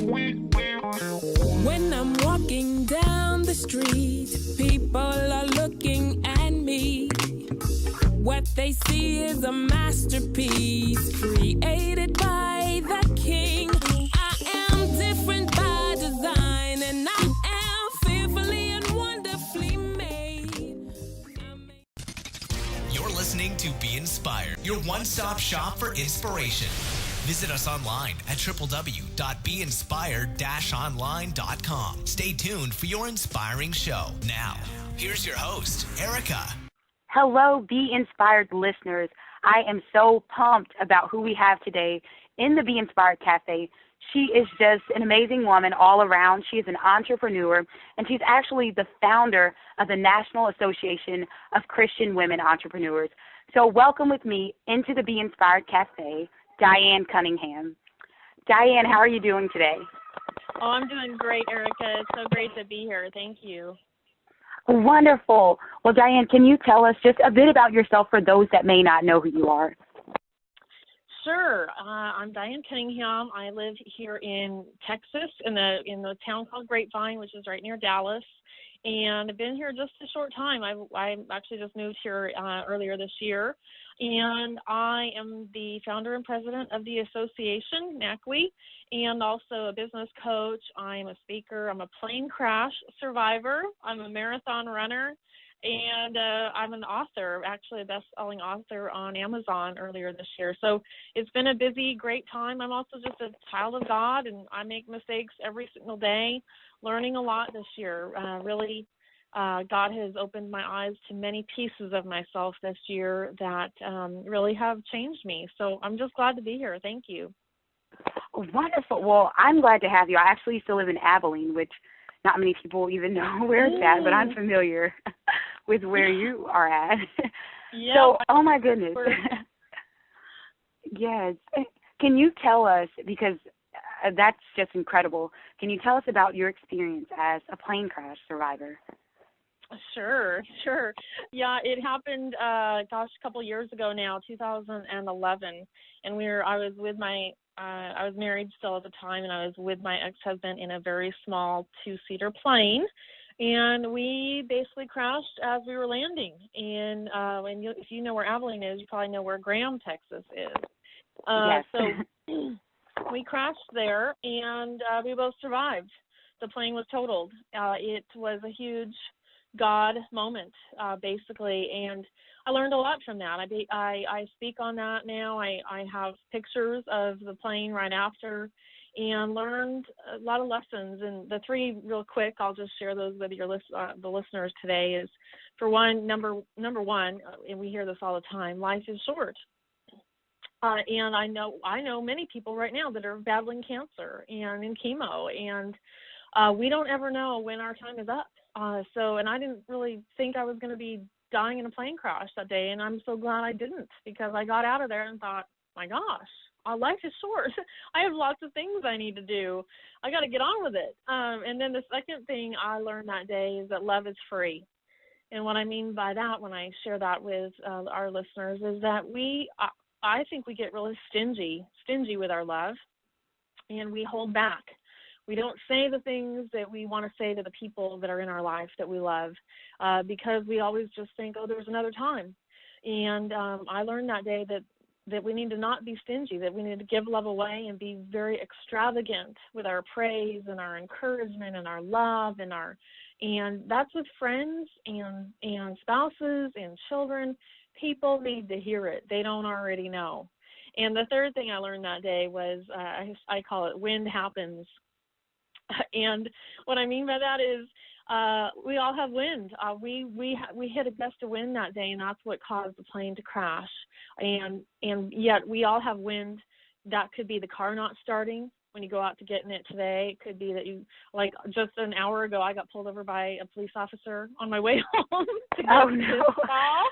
When I'm walking down the street, people are looking at me. What they see is a masterpiece created by the King. I am different by design, and I am fearfully and wonderfully made. You're listening to Be Inspired, your one-stop shop for inspiration. Visit us online at www.beinspired-online.com. Stay tuned for your inspiring show. Now, here's your host, Erica. Hello, Be Inspired listeners. I am so pumped about who we have today in the Be Inspired Cafe. She is just an amazing woman all around. She is an entrepreneur, and she's actually the founder of the National Association of Christian Women Entrepreneurs. So welcome with me into the Be Inspired Cafe, Diane Cunningham. Diane, how are you doing today? Oh, I'm doing great, Erica. It's so great to be here. Thank you. Wonderful. Well, Diane, can you tell us just a bit about yourself for those that may not know who you are? Sure. I'm Diane Cunningham. I live here in Texas in the town called Grapevine, which is right near Dallas. And I've been here just a short time. I actually just moved here earlier this year. And I am the founder and president of the association, NACWE, and also a business coach. I'm a speaker. I'm a plane crash survivor. I'm a marathon runner. And I'm an author, actually a best-selling author on Amazon earlier this year. So it's been a busy, great time. I'm also just a child of God, and I make mistakes every single day, learning a lot this year. God has opened my eyes to many pieces of myself this year that really have changed me. So I'm just glad to be here. Thank you. Wonderful. Well, I'm glad to have you. I actually used to live in Abilene, which not many people even know where it's at, but I'm familiar with where you are at. Yeah, so, oh my goodness. Yes. Can you tell us, because that's just incredible, can you tell us about your experience as a plane crash survivor? Sure. Yeah, it happened, a couple years ago now, 2011, and I was married still at the time, and I was with my ex-husband in a very small two-seater plane, and we basically crashed as we were landing. And if you know where Abilene is, you probably know where Graham, Texas is. Yes. So we crashed there, and we both survived. The plane was totaled. It was a huge God moment, basically, and I learned a lot from that. I speak on that now. I have pictures of the plane right after, and learned a lot of lessons. And the three, real quick, I'll just share those with the listeners today. Is, for one, number one, and we hear this all the time: life is short. And I know many people right now that are battling cancer and in chemo, and we don't ever know when our time is up. And I didn't really think I was going to be dying in a plane crash that day, and I'm so glad I didn't, because I got out of there and thought, my gosh, life is short. I have lots of things I need to do. I got to get on with it. And then the second thing I learned that day is that love is free. And what I mean by that, when I share that with our listeners, is that I think we get really stingy with our love, and we hold back. We don't say the things that we want to say to the people that are in our life that we love, because we always just think, oh, there's another time. And I learned that day that we need to not be stingy, that we need to give love away and be very extravagant with our praise and our encouragement and our love and that's with friends and spouses and children. People need to hear it. They don't already know. And the third thing I learned that day was I call it wind happens. And what I mean by that is we all have wind. We hit a gust of wind that day, and that's what caused the plane to crash. And yet we all have wind. That could be the car not starting when you go out to get in it today. It could be that you, like just an hour ago, I got pulled over by a police officer on my way home to go to this call.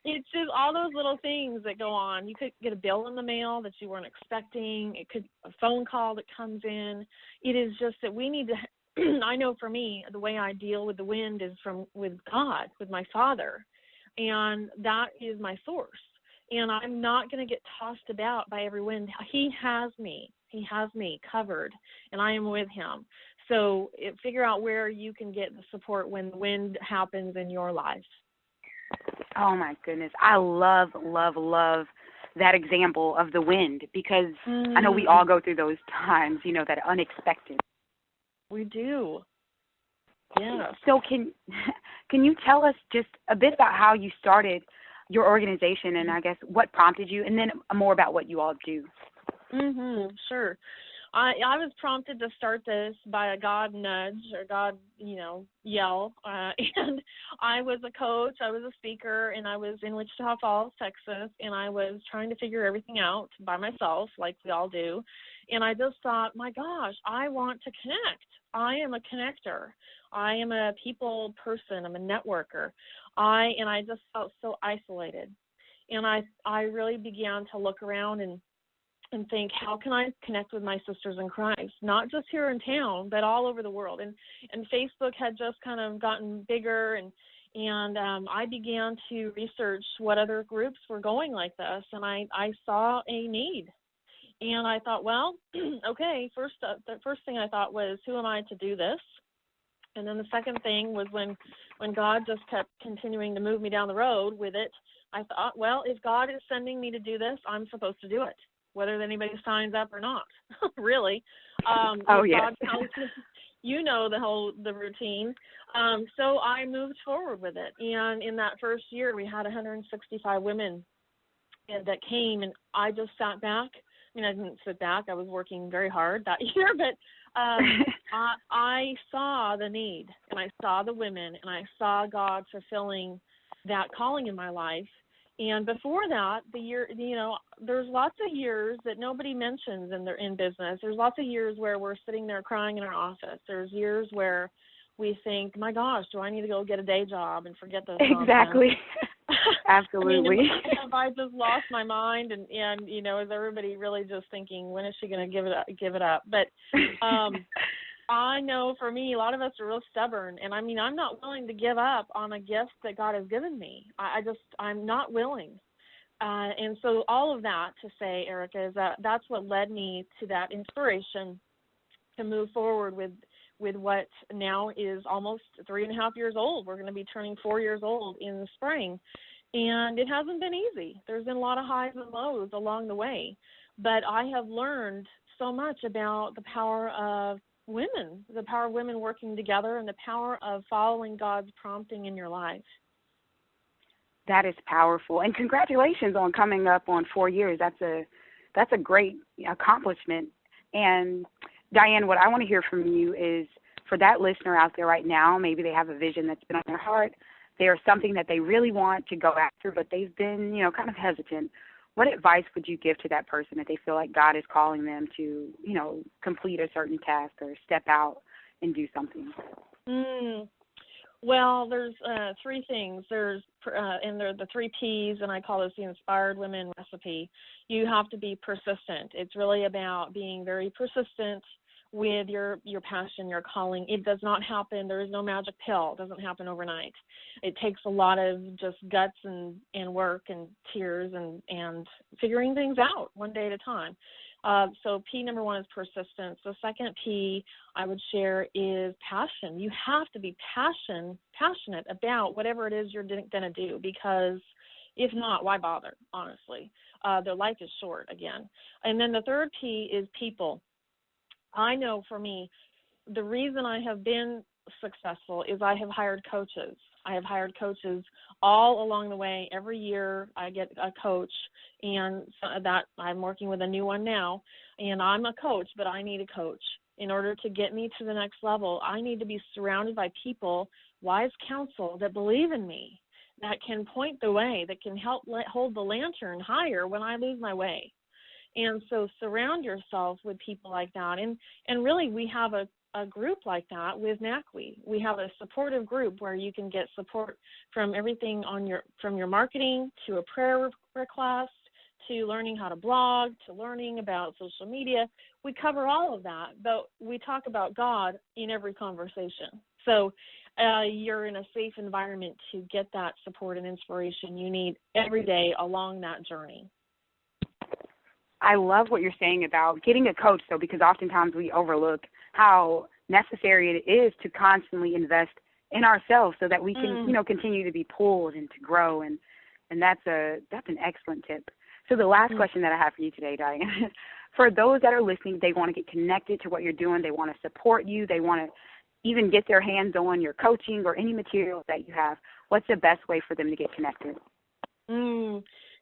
It's just all those little things that go on. You could get a bill in the mail that you weren't expecting. It could a phone call that comes in. It is just that we need to, I know for me, the way I deal with the wind is with God, with my Father. And that is my source. And I'm not going to get tossed about by every wind. He has me. He has me covered, and I am with him. So figure out where you can get the support when the wind happens in your life. Oh, my goodness. I love, love, love that example of the wind, because I know we all go through those times, that unexpected. We do. Yeah. So can you tell us just a bit about how you started your organization, and I guess what prompted you, and then more about what you all do? Sure. I was prompted to start this by a God nudge or God, yell. And I was a coach, I was a speaker, and I was in Wichita Falls, Texas, and I was trying to figure everything out by myself, like we all do. And I just thought, my gosh, I want to connect. I am a connector. I am a people person. I'm a networker. And I just felt so isolated. And I really began to look around and think, how can I connect with my sisters in Christ, not just here in town, but all over the world. And Facebook had just kind of gotten bigger, and I began to research what other groups were going like this, and I saw a need. And I thought, well, okay, the first thing I thought was, who am I to do this? And then the second thing was when God just kept continuing to move me down the road with it, I thought, well, if God is sending me to do this, I'm supposed to do it, whether anybody signs up or not, really. Oh, yes. God tells me, the routine. So I moved forward with it. And in that first year, we had 165 women that came, and I just sat back. I mean, I didn't sit back. I was working very hard that year, but I saw the need, and I saw the women, and I saw God fulfilling that calling in my life. And before that, there's lots of years that nobody mentions in business. There's lots of years where we're sitting there crying in our office. There's years where we think, my gosh, do I need to go get a day job and forget this? Exactly. Absolutely. Have I just lost my mind? And is everybody really just thinking, when is she going to give it up? But I know for me, a lot of us are real stubborn, and I'm not willing to give up on a gift that God has given me. I'm not willing. And so all of that to say, Erica, is that's what led me to that inspiration to move forward with what now is almost 3.5 years old. We're going to be turning 4 years old in the spring. And it hasn't been easy. There's been a lot of highs and lows along the way. But I have learned so much about the power of women working together, and the power of following God's prompting in your life. That is powerful. And congratulations on coming up on 4 years. That's a great accomplishment. And Diane, what I want to hear from you is, for that listener out there right now, maybe they have a vision that's been on their heart. There's something that they really want to go after, but they've been, kind of hesitant. What advice would you give to that person if they feel like God is calling them to, complete a certain task or step out and do something? Well, there's three things. There's and they're the 3 P's, and I call this the Inspired Women Recipe. You have to be persistent. It's really about being very persistent with your passion, your calling. It does not happen. There is no magic pill. It doesn't happen overnight. It takes a lot of just guts and work and tears and figuring things out one day at a time. So P number 1 is persistence. The second P I would share is passion. You have to be passionate about whatever it is you're going to do, because if not, why bother, honestly? Their life is short, again. And then the third P is people. I know for me, the reason I have been successful is I have hired coaches. I have hired coaches all along the way. Every year I get a coach, and that I'm working with a new one now, and I'm a coach, but I need a coach. In order to get me to the next level, I need to be surrounded by people, wise counsel, that believe in me, that can point the way, that can help hold the lantern higher when I lose my way. And so surround yourself with people like that. And really, we have a group like that with NACWE. We have a supportive group where you can get support from everything from your marketing to a prayer class, to learning how to blog, to learning about social media. We cover all of that, but we talk about God in every conversation. So you're in a safe environment to get that support and inspiration you need every day along that journey. I love what you're saying about getting a coach, though, because oftentimes we overlook how necessary it is to constantly invest in ourselves so that we can, continue to be pulled and to grow. And that's an excellent tip. So the last question that I have for you today, Diane, for those that are listening, they want to get connected to what you're doing. They want to support you. They want to even get their hands on your coaching or any materials that you have. What's the best way for them to get connected?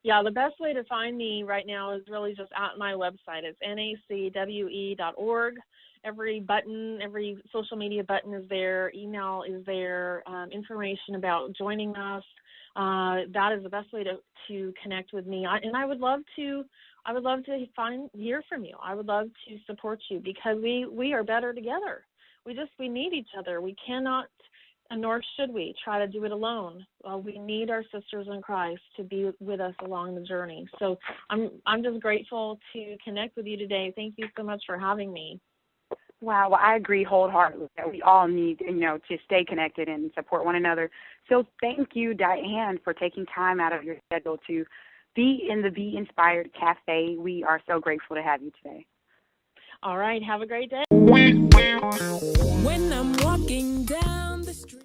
Yeah, the best way to find me right now is really just at my website. It's nacwe.org. Every button, every social media button is there. Email is there. Information about joining us. That is the best way to connect with me. And I would love to hear from you. I would love to support you because we are better together. We need each other. We cannot, nor should we, try to do it alone. We need our sisters in Christ to be with us along the journey. So I'm just grateful to connect with you today. Thank you so much for having me. Wow, well, I agree wholeheartedly that we all need, to stay connected and support one another. So thank you, Diane, for taking time out of your schedule to be in the Be Inspired Cafe. We are so grateful to have you today. All right, have a great day. When I'm walking down the street.